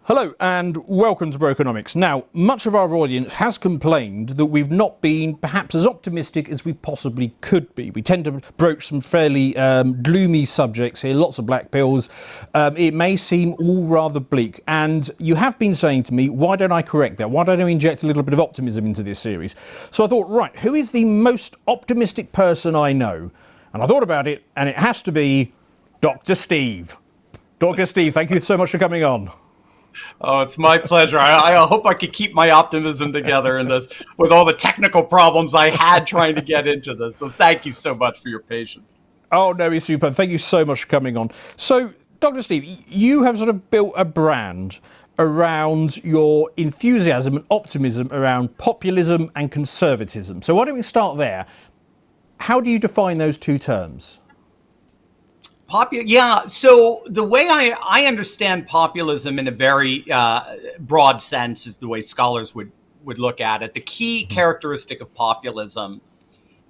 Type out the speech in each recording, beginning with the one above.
Hello and welcome to Brokenomics. Now, much of our audience has complained that we've not been perhaps as optimistic as we possibly could be. We tend to broach some fairly gloomy subjects here, lots of black pills. It may seem all rather bleak. And you have been saying to me, why don't I correct that? Why don't I inject a little bit of optimism into this series? So I thought, right, who is the most optimistic person I know? And I thought about it, and it has to be Dr. Steve. Dr. Steve, thank you so much for coming on. Oh, it's my pleasure. I hope I could keep my optimism together in this with all the technical problems I had trying to get into this. So thank you so much for your patience. Oh, no, it's super. Thank you so much for coming on. So, Dr. Steve, you have sort of built a brand around your enthusiasm and optimism around populism and conservatism. So why don't we start there? How do you define those two terms? So the way I understand populism in a very broad sense is the way scholars would look at it. The key characteristic of populism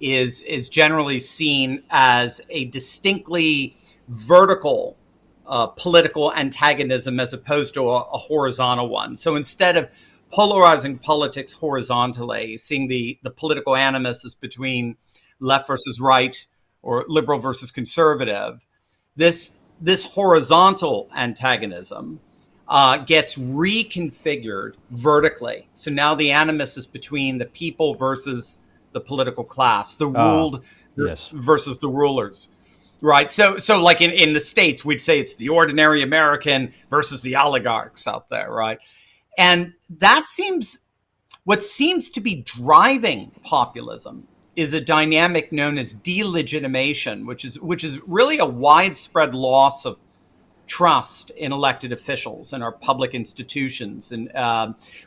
is generally seen as a distinctly vertical political antagonism as opposed to a horizontal one. So instead of polarizing politics horizontally, seeing the political animus as between left versus right or liberal versus conservative, this horizontal antagonism gets reconfigured vertically. So now the animus is between the people versus the political class, the ruled versus the rulers, right? So like in the States, we'd say it's the ordinary American versus the oligarchs out there, right? And what seems to be driving populism is a dynamic known as delegitimation, which is really a widespread loss of trust in elected officials and our public institutions. And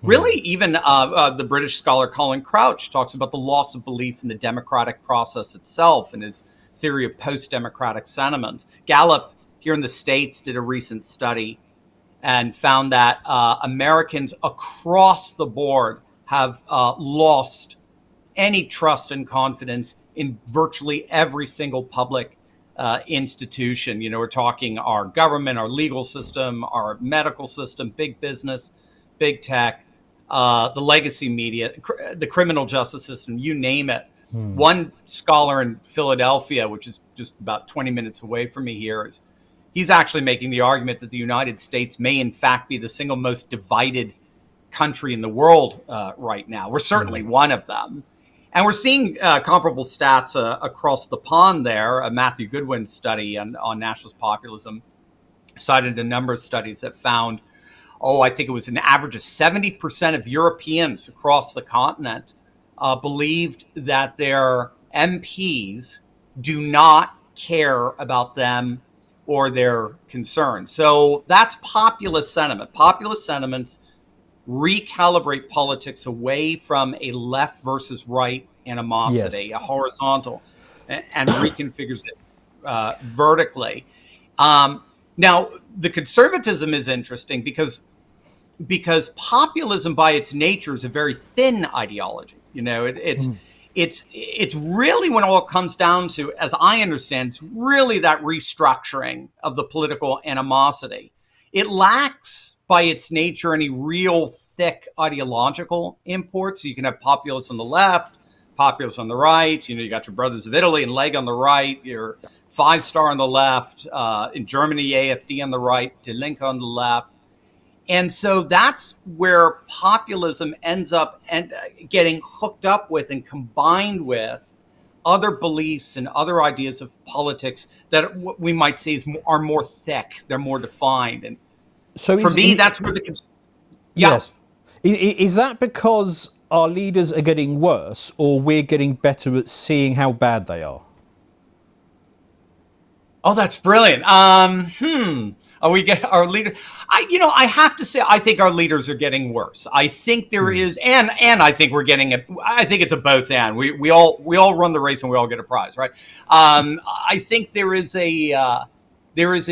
really even the British scholar Colin Crouch talks about the loss of belief in the democratic process itself in his theory of post-democratic sentiments. Gallup here in the States did a recent study and found that Americans across the board have lost any trust and confidence in virtually every single public institution. You know, we're talking our government, our legal system, our medical system, big business, big tech, the legacy media, the criminal justice system, you name it. One scholar in Philadelphia, which is just about 20 minutes away from me here, he's actually making the argument that the United States may in fact be the single most divided country in the world right now. We're certainly one of them. And we're seeing comparable stats across the pond there. Matthew Goodwin's study on nationalist populism cited a number of studies that found, I think it was an average of 70% of Europeans across the continent believed that their MPs do not care about them or their concerns. So that's populist sentiment. Populist sentiments recalibrate politics away from a left versus right animosity, a horizontal, and reconfigures it vertically. Now, the conservatism is interesting because populism by its nature is a very thin ideology. You know, it's really, when all it comes down to, as I understand, it's really that restructuring of the political animosity. It lacks, by its nature, any real thick ideological import. So you can have populists on the left, populists on the right. You know, you got your Brothers of Italy and Leg on the right, your Five Star on the left, in Germany, AfD on the right, Die Linke on the left. And so that's where populism ends up getting hooked up with and combined with other beliefs and other ideas of politics that what we might say are more thick, they're more defined. And so for me, that's where Yes. Is that because our leaders are getting worse, or we're getting better at seeing how bad they are? Oh, that's brilliant. Our leader. I have to say, I think our leaders are getting worse. I think there is, and I think we're getting it. I think it's a both and. We all run the race and we all get a prize, right? I think there is a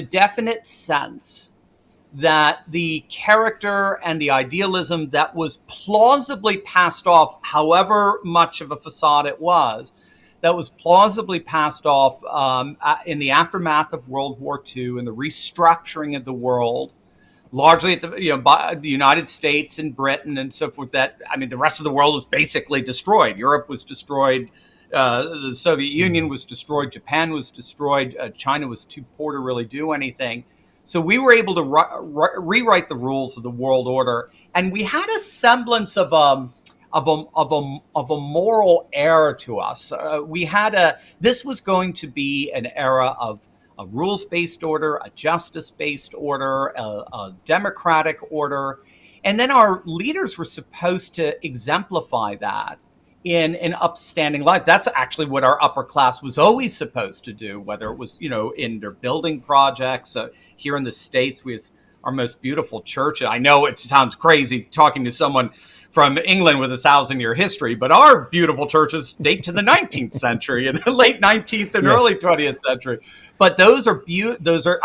definite sense that the character and the idealism that was plausibly passed off, however much of a facade it was, that was plausibly passed off in the aftermath of World War II and the restructuring of the world largely at by the United States and Britain and so forth. That, I mean, the rest of the world was basically destroyed. Europe was destroyed. The Soviet Union was destroyed. Japan was destroyed. China was too poor to really do anything. So we were able to rewrite the rules of the world order, and we had a semblance of a moral era to us. This was going to be an era of a rules-based order, a justice-based order, a democratic order, and then our leaders were supposed to exemplify that in an upstanding life. That's actually what our upper class was always supposed to do, whether it was, in their building projects. Here in the States, we have our most beautiful church. I know it sounds crazy talking to someone from England with a 1,000-year history, but our beautiful churches date to the 19th century and late 19th and early 20th century. But those are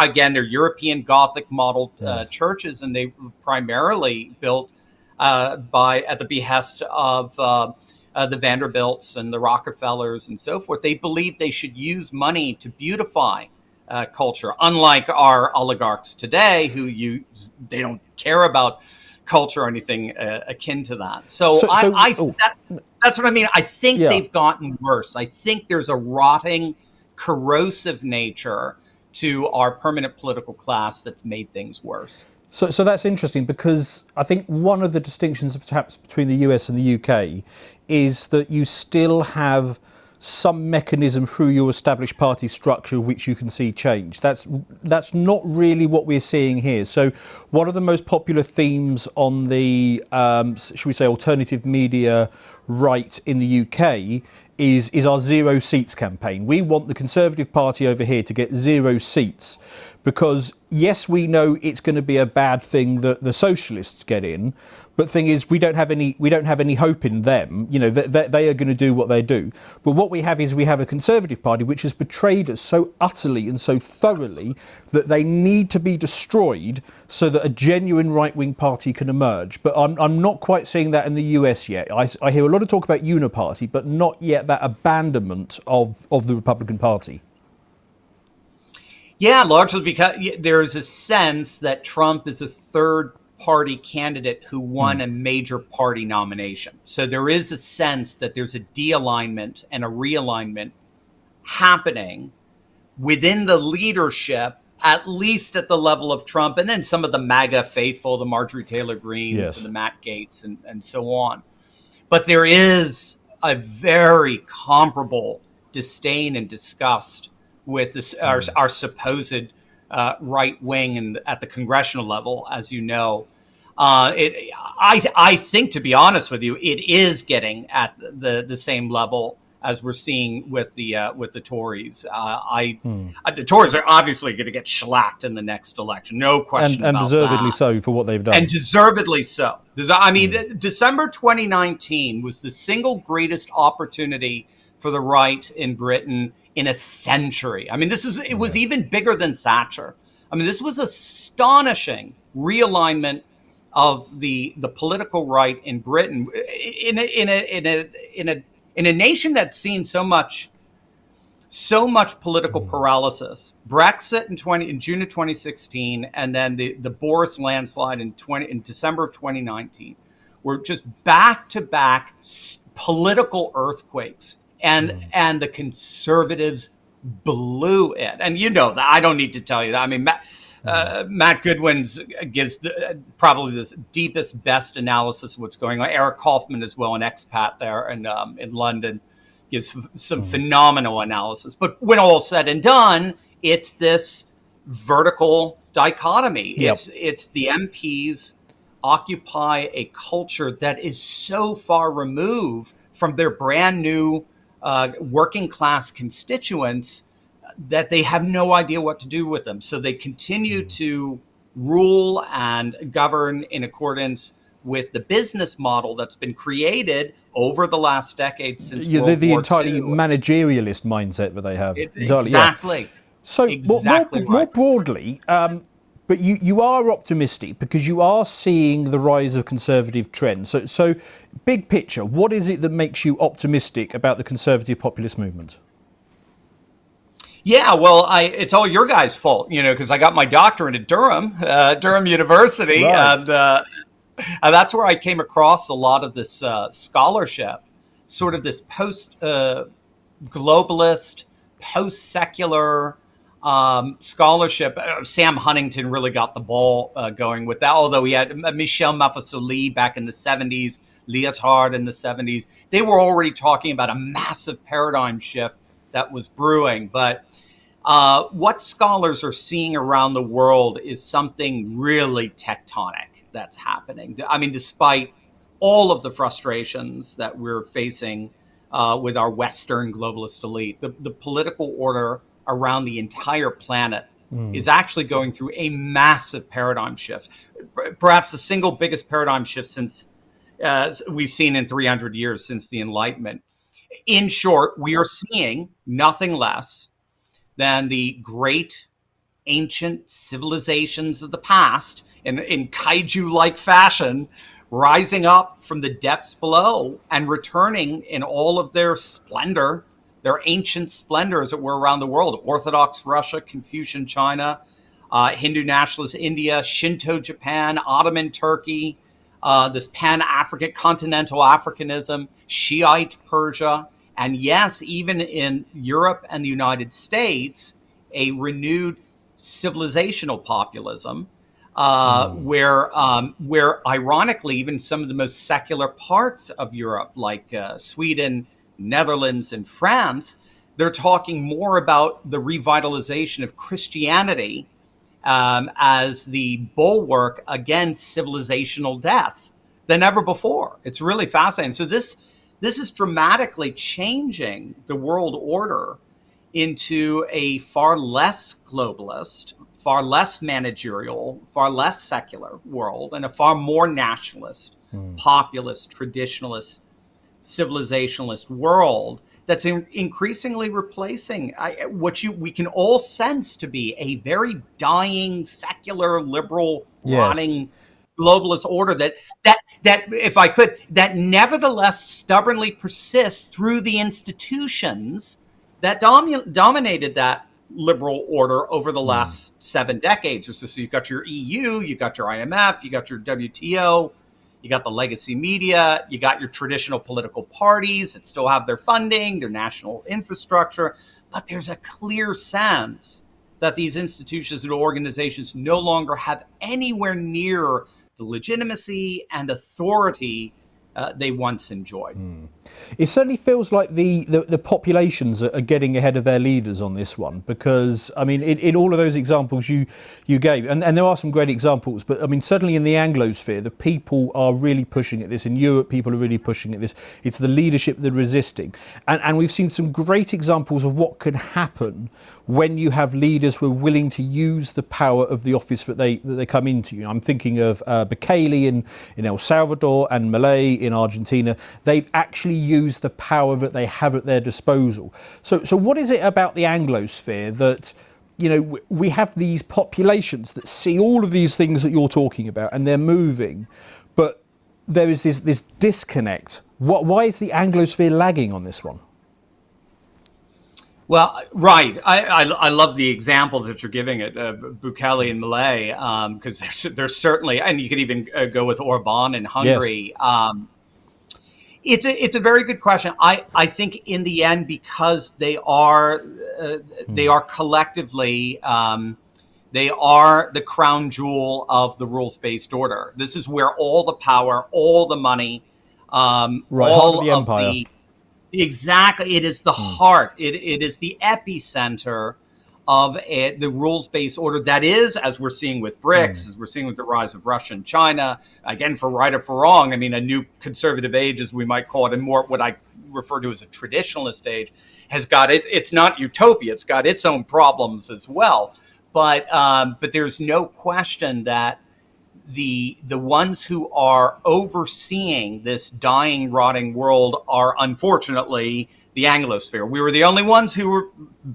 again, they're European Gothic model churches, and they were primarily built at the behest of the Vanderbilts and the Rockefellers and so forth. They believed they should use money to beautify culture, unlike our oligarchs today, they don't care about culture or anything akin to that. So that's what I mean. I think they've gotten worse. I think there's a rotting, corrosive nature to our permanent political class that's made things worse. So that's interesting, because I think one of the distinctions perhaps between the US and the UK is that you still have some mechanism through your established party structure which you can see change. That's not really what we're seeing here. So one of the most popular themes on the, should we say, alternative media right in the UK is our zero seats campaign. We want the Conservative Party over here to get 0 seats, because yes, we know it's going to be a bad thing that the socialists get in, but the thing is, we don't have any hope in them. They are going to do what they do. But what we have is a Conservative Party which has betrayed us so utterly and so thoroughly that they need to be destroyed so that a genuine right-wing party can emerge. But I'm not quite seeing that in the US yet. I hear a lot of talk about uniparty, but not yet that abandonment of the Republican Party. Yeah, largely because there's a sense that Trump is a third-party candidate who won a major party nomination. So there is a sense that there's a de-alignment and a realignment happening within the leadership, at least at the level of Trump, and then some of the MAGA faithful, the Marjorie Taylor Greens and the Matt Gaetz and so on. But there is a very comparable disdain and disgust with this, our supposed right wing and at the congressional level, as you know. I think, to be honest with you, it is getting at the same level as we're seeing with the Tories. The Tories are obviously going to get shellacked in the next election, no question and about deservedly that. so for what they've done. And deservedly so. I mean, December 2019 was the single greatest opportunity for the right in Britain in a century. I mean, it was even bigger than Thatcher. I mean, this was astonishing realignment of the political right in Britain in a nation that's seen so much political paralysis. Brexit in June of 2016, and then the Boris landslide in December of 2019 were just back-to-back political earthquakes. And the Conservatives blew it. And you know that. I don't need to tell you that. I mean, Matt Goodwin's gives probably the deepest, best analysis of what's going on. Eric Kaufman as well, an expat there in London, gives some phenomenal analysis. But when all's said and done, it's this vertical dichotomy. Yep. It's the MPs occupy a culture that is so far removed from their brand new working class constituents that they have no idea what to do with them. So they continue to rule and govern in accordance with the business model that's been created over the last decade since World War the entirely II. managerialist mindset that they have. Exactly. Yeah. So exactly more broadly, but you are optimistic because you are seeing the rise of conservative trends. So big picture, what is it that makes you optimistic about the conservative populist movement? Yeah, well, it's all your guys' fault, because I got my doctorate at Durham University, Right. and that's where I came across a lot of this scholarship, sort of this post globalist, post secular scholarship. Sam Huntington really got the ball going with that, although he had Michel Mafasoli back in the 70s, Lyotard in the 70s. They were already talking about a massive paradigm shift that was brewing. But what scholars are seeing around the world is something really tectonic that's happening. I mean, despite all of the frustrations that we're facing with our Western globalist elite, the political order around the entire planet is actually going through a massive paradigm shift. Perhaps the single biggest paradigm shift since we've seen in 300 years since the Enlightenment. In short, we are seeing nothing less than the great ancient civilizations of the past in kaiju-like fashion rising up from the depths below and returning in all of their splendor, their ancient splendor, as it were, around the world. Orthodox Russia, Confucian China, Hindu nationalist India, Shinto Japan, Ottoman Turkey, this Pan-African, continental Africanism, Shiite Persia, and yes, even in Europe and the United States, a renewed civilizational populism, where ironically, even some of the most secular parts of Europe, like Sweden, Netherlands, and France, they're talking more about the revitalization of Christianity as the bulwark against civilizational death than ever before. It's really fascinating. So this is dramatically changing the world order into a far less globalist, far less managerial, far less secular world, and a far more nationalist, populist, traditionalist, civilizationalist world that's increasingly replacing what we can all sense to be a very dying, secular, liberal, rotting globalist order that if I could, that nevertheless stubbornly persists through the institutions that dominated that liberal order over the last 7 decades or so. So you've got your EU, you got your IMF, you got your WTO, you got the legacy media, you got your traditional political parties that still have their funding, their national infrastructure. But there's a clear sense that these institutions and organizations no longer have anywhere near the legitimacy and authority they once enjoyed. It certainly feels like the populations are getting ahead of their leaders on this one, because I mean, in all of those examples you gave, and there are some great examples, but I mean, certainly in the Anglosphere, the people are really pushing at this. In Europe, people are really pushing at this. It's the leadership that are resisting, and we've seen some great examples of what can happen when you have leaders who are willing to use the power of the office that they come into. I'm thinking of Bukele in El Salvador and Milei in Argentina. They've actually used the power that they have at their disposal. So what is it about the Anglosphere that, we have these populations that see all of these things that you're talking about and they're moving, but there is this disconnect. Why is the Anglosphere lagging on this one? Well, right. I love the examples that you're giving it, Bukele and Milei, because there's certainly, and you could even go with Orban in Hungary. Yes. It's a very good question. I think in the end, because they are collectively, they are the crown jewel of the rules-based order. This is where all the power, all the money, all of the empire. Exactly. It is the heart. It is the epicenter of the rules-based order that is, as we're seeing with BRICS, as we're seeing with the rise of Russia and China, again, for right or for wrong, I mean, a new conservative age, as we might call it, and more what I refer to as a traditionalist age, has got it. It's not utopia. It's got its own problems as well. But there's no question that the ones who are overseeing this dying, rotting world are unfortunately the Anglosphere. We were the only ones who were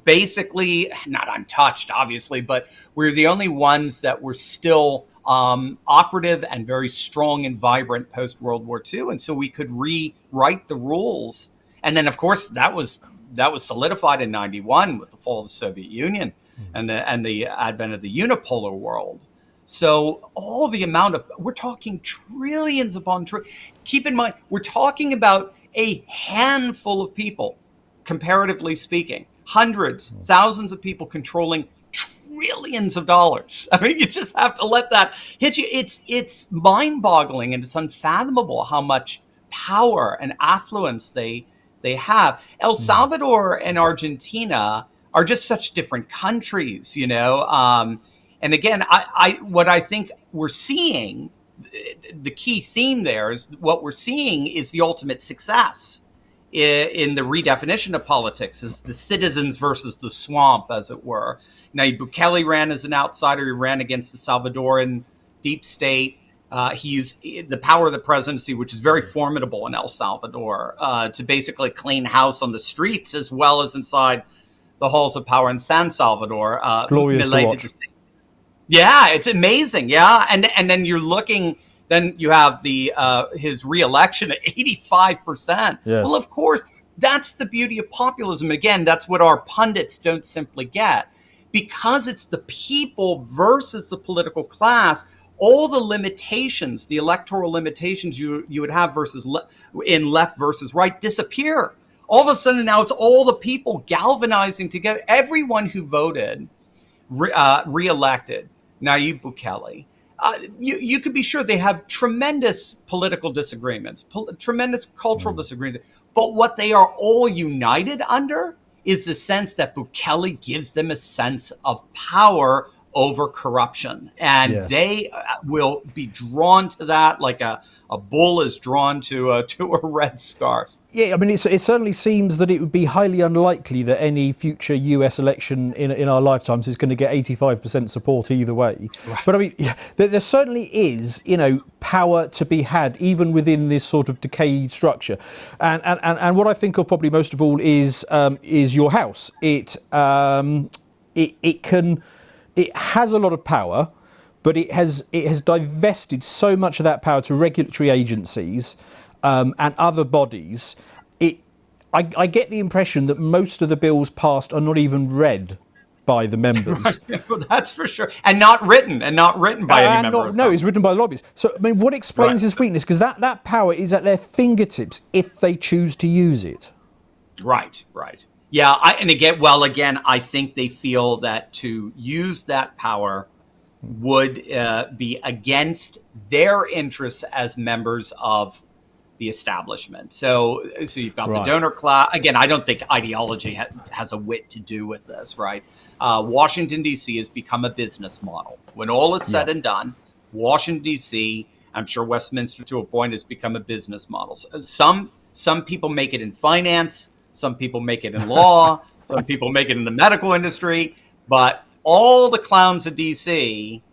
basically not untouched, obviously, but we were the only ones that were still operative and very strong and vibrant post World War II. And so we could rewrite the rules. And then, of course, that was that was solidified in 91 with the fall of the Soviet Union and the advent of the unipolar world. So all the amount of, we're talking trillions upon trillions. Keep in mind, we're talking about a handful of people, comparatively speaking, hundreds, thousands of people controlling trillions of dollars. I mean, you just have to let that hit you. It's mind-boggling, and it's unfathomable how much power and affluence they have. El Salvador and Argentina are just such different countries, you know. And again, what I think we're seeing, the key theme there is what we're seeing is the ultimate success in the redefinition of politics, is the citizens versus the swamp, as it were. Now, Bukele ran as an outsider. He ran against the Salvadoran deep state. He used the power of the presidency, which is very formidable in El Salvador, to basically clean house on the streets as well as inside the halls of power in San Salvador. Glorious to watch. Yeah, it's amazing. Yeah, and then you're looking. Then you have his re-election at 85%. Yes. Well, of course, that's the beauty of populism. Again, that's what our pundits don't simply get, because it's the people versus the political class. All the limitations, the electoral limitations you would have in left versus right, disappear. All of a sudden now it's all the people galvanizing together. Everyone who voted re-elected Nayib Bukele, you could be sure they have tremendous political disagreements, tremendous cultural disagreements. But what they are all united under is the sense that Bukele gives them a sense of power over corruption. And they will be drawn to that like a bull is drawn to a red scarf. Yeah, I mean, it certainly seems that it would be highly unlikely that any future US election in our lifetimes is going to get 85% support either way. Right. But I mean, there certainly is, power to be had even within this sort of decayed structure. And what I think of probably most of all is your house. It has a lot of power, but it has divested so much of that power to regulatory agencies and other bodies. I get the impression that most of the bills passed are not even read by the members. Well, that's for sure, and not written by any member. No, it's written by lobbyists. So I mean, what explains this weakness? Because that power is at their fingertips if they choose to use it. Right. Yeah, again, I think they feel that to use that power would be against their interests as members of the establishment. So you've got the donor class. Again, I don't think ideology has a whit to do with this, right? Washington, D.C. has become a business model. When all is said and done, Washington, D.C., I'm sure Westminster to a point, has become a business model. So some people make it in finance, some people make it in law, some people make it in the medical industry, but all the clowns of D.C.,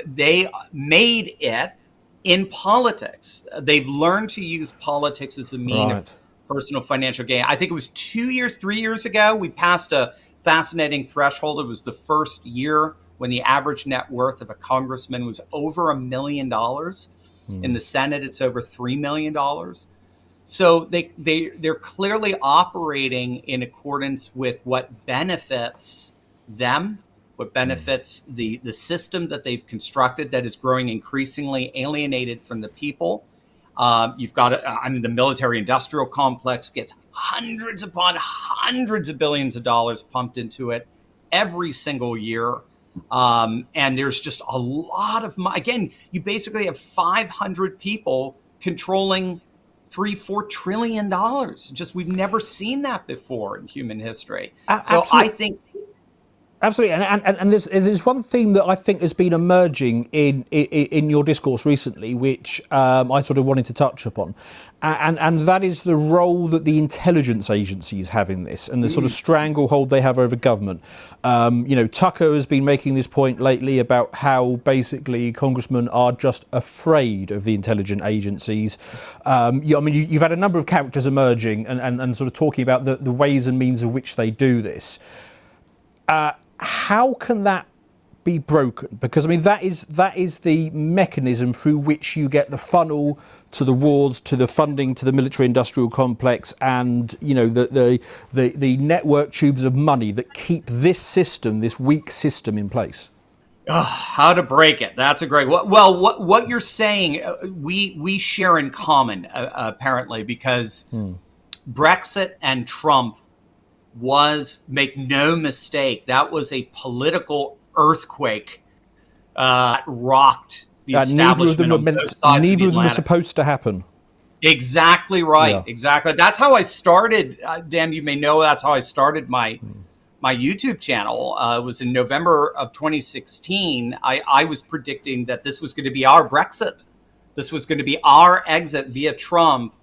they made it in politics. They've learned to use politics as a means of personal financial gain. I think it was 3 years ago, we passed a fascinating threshold. It was the first year when the average net worth of a congressman was over $1 million. In the Senate, it's over $3 million. So they're clearly operating in accordance with what benefits them, what benefits the system that they've constructed that is growing increasingly alienated from the people. You've got, the military-industrial complex gets hundreds upon hundreds of billions of dollars pumped into it every single year. And there's just a lot of money. Again, you basically have 500 people controlling $3-4 trillion. Just, we've never seen that before in human history. So I think... Absolutely, and there's one theme that I think has been emerging in your discourse recently, which I sort of wanted to touch upon, and that is the role that the intelligence agencies have in this, and the sort of stranglehold they have over government. Tucker has been making this point lately about how basically congressmen are just afraid of the intelligence agencies. You've had a number of characters emerging and sort of talking about the ways and means of which they do this. How can that be broken? Because I mean that is the mechanism through which you get the funnel to the wars, to the funding, to the military-industrial complex, and the network tubes of money that keep this system, this weak system, in place. How to break it? That's a great. Well, what you're saying, we share in common apparently, because Brexit and Trump was, make no mistake, that was a political earthquake that rocked the establishment on both sides of the Atlantic. Neither of them were supposed to happen. Exactly right. Yeah. Exactly. That's how I started. Dan, you may know that's how I started my YouTube channel. It was in November of 2016. I was predicting that this was going to be our Brexit. This was going to be our exit via Trump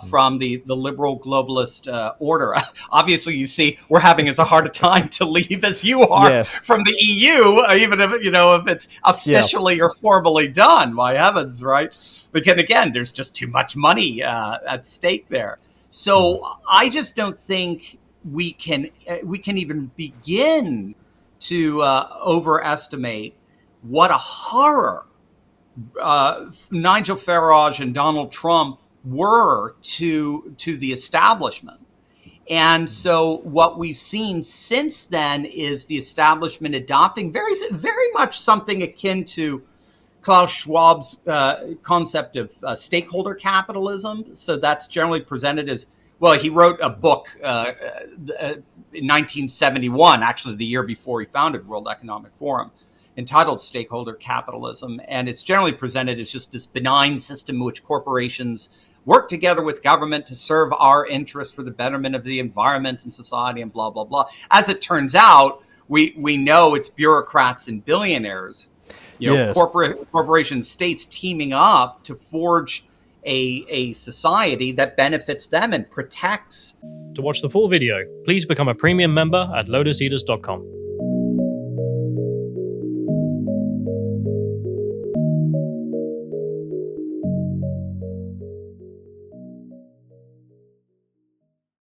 from the liberal globalist order. Obviously, you see, we're having as hard a time to leave as you are from the EU, even if if it's officially or formally done. My heavens, right? Because again, there's just too much money at stake there. So I just don't think we can even begin to overestimate what a horror Nigel Farage and Donald Trump were to the establishment. And so what we've seen since then is the establishment adopting very much something akin to Klaus Schwab's concept of stakeholder capitalism. So that's generally presented as, well, he wrote a book in 1971, actually the year before he founded World Economic Forum, entitled Stakeholder Capitalism. And it's generally presented as just this benign system in which corporations work together with government to serve our interests for the betterment of the environment and society and blah, blah, blah. As it turns out, we know it's bureaucrats and billionaires, corporations, states teaming up to forge a society that benefits them and protects. To watch the full video, please become a premium member at lotuseaters.com.